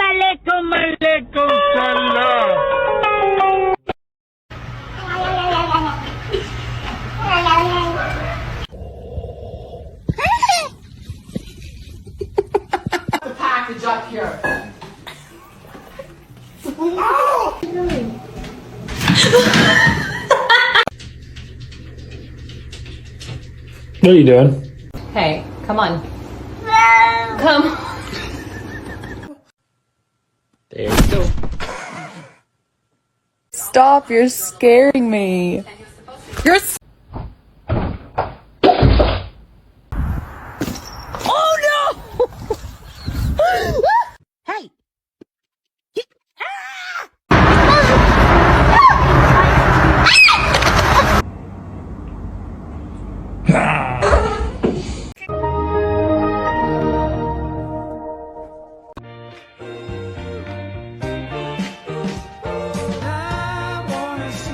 alaikum, alaikum salam. The package up here. What are you doing? Hey, come on. Come. There you go. Stop, you're scaring me. You're Oh no! Hey!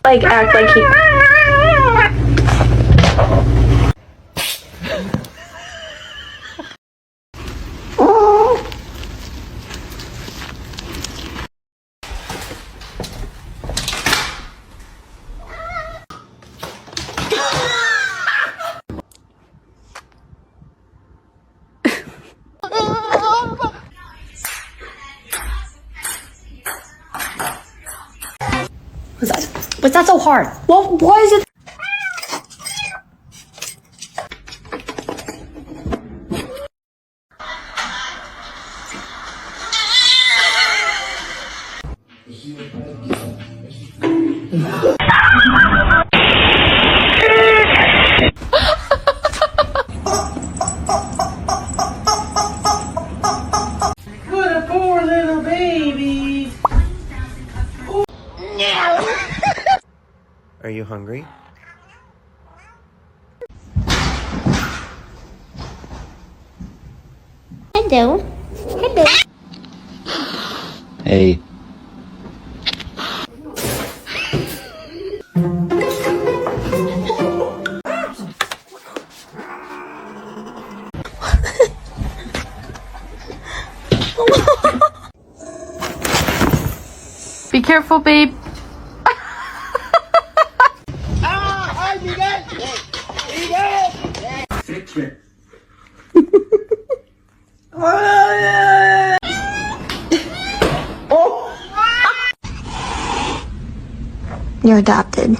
Like act like he What's that so hard? Well, why is it? What a poor little baby. Are you hungry? Hello. Hello. Hey. Be careful, babe. You're adopted.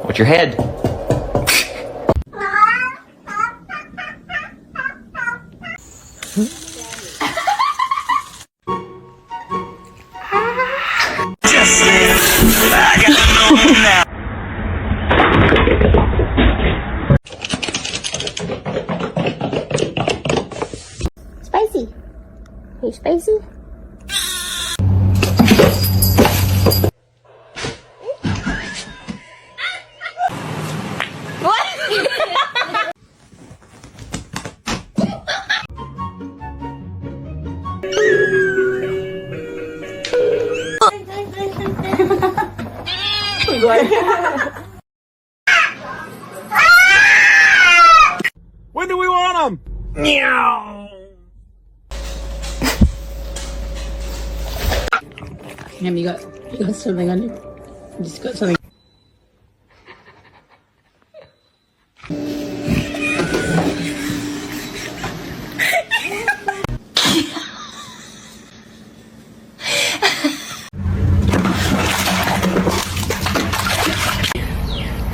Watch your head. Spicy. Hey, spicy. When do we want them? Meow. Damn, you got something on you. You just got something.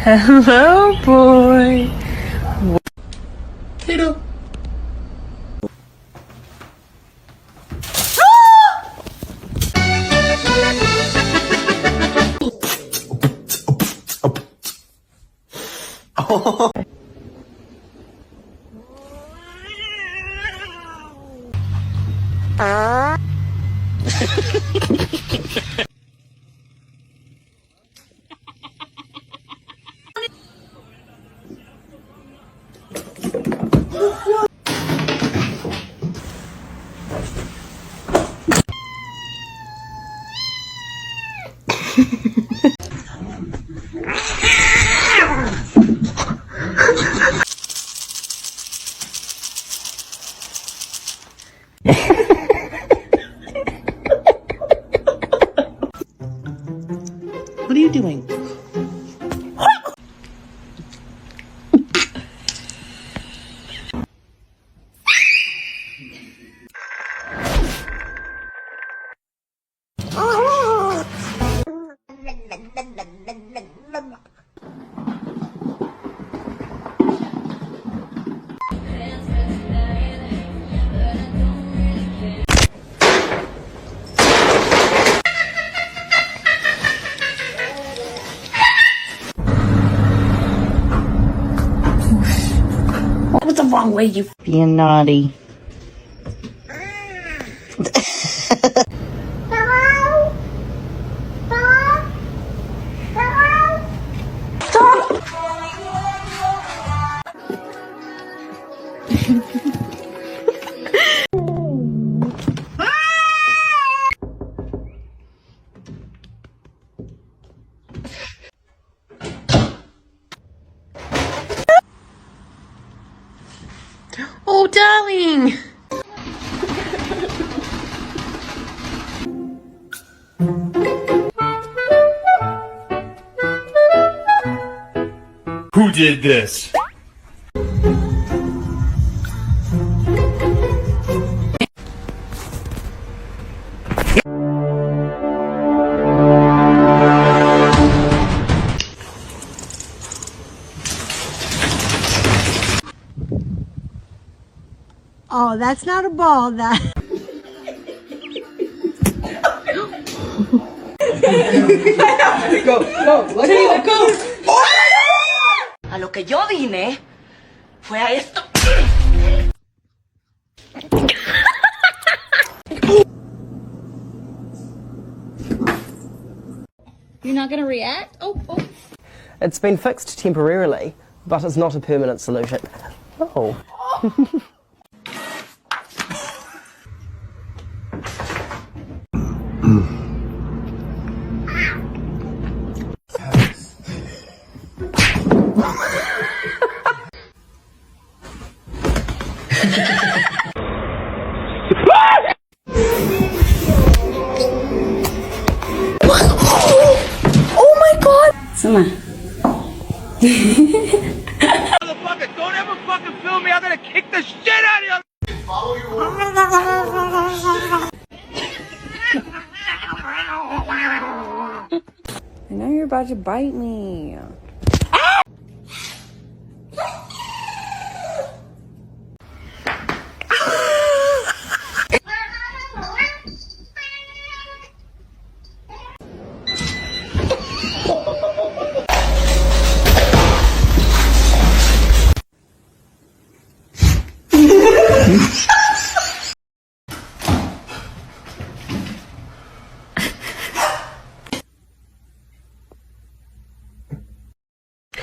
Hello, boy. Hello. doing? What was the wrong way, you Being naughty. Hello? Hello? Hello? Oh, darling. Who did this? Oh, that's not a ball, that. A lo que yo vine fue a esto. You're not gonna react? Oh. It's been fixed temporarily, but it's not a permanent solution. Oh. Oh my god! Summer. Motherfucker, don't ever fucking film me. I'm gonna kick the shit out of you. I know you're about to bite me.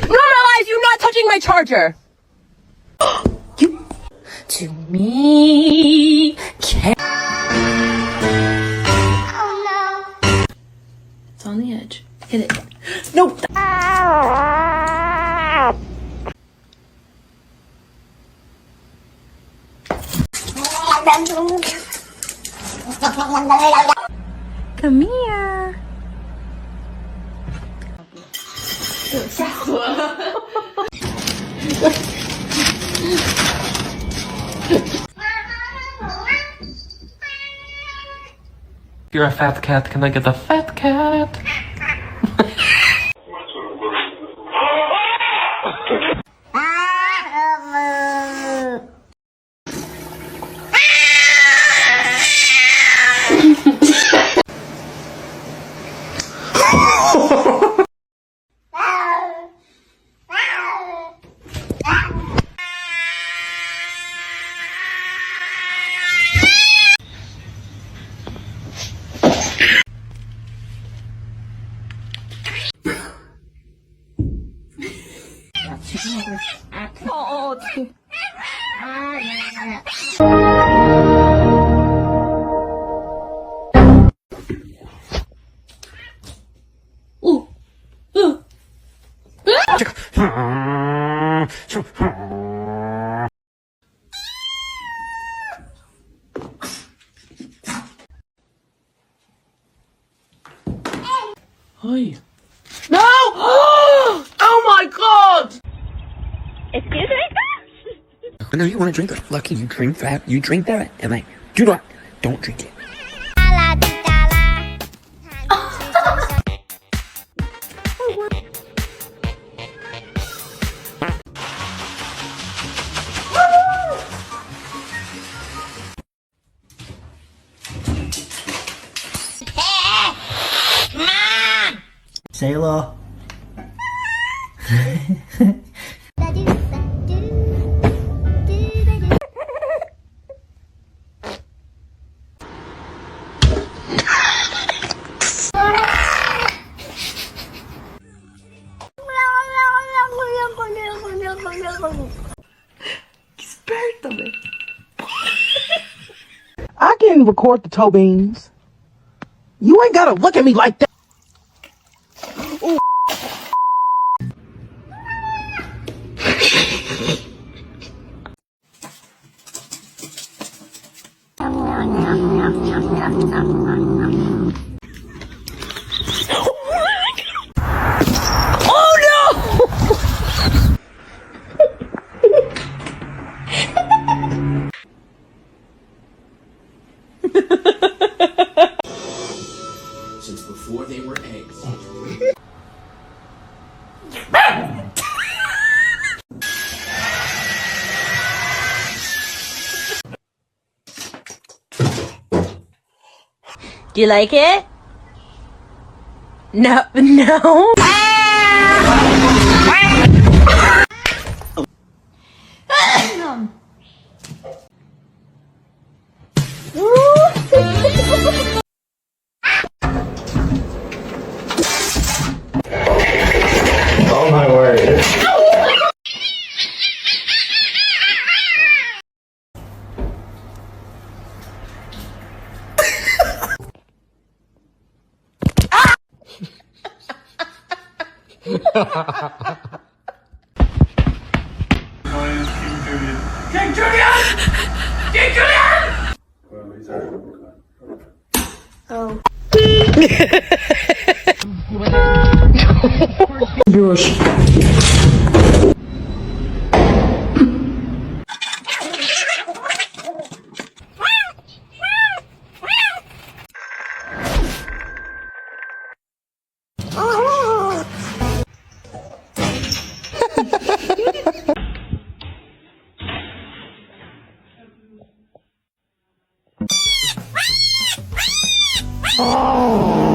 Normalize you not touching my charger. You to me. Oh It's on the edge. Hit it. No. no! Come here. You're a fat cat. Can I get a fat cat? Hi. Excuse me? No, you want to drink it. Lucky you drink that. You drink that. And I do not. Don't drink it. Sailor. I can record the toe beans. You ain't gotta look at me like that. Since before they were eggs. Do you like it? No, no. Oh my word. King Julian! King Julian! Oh.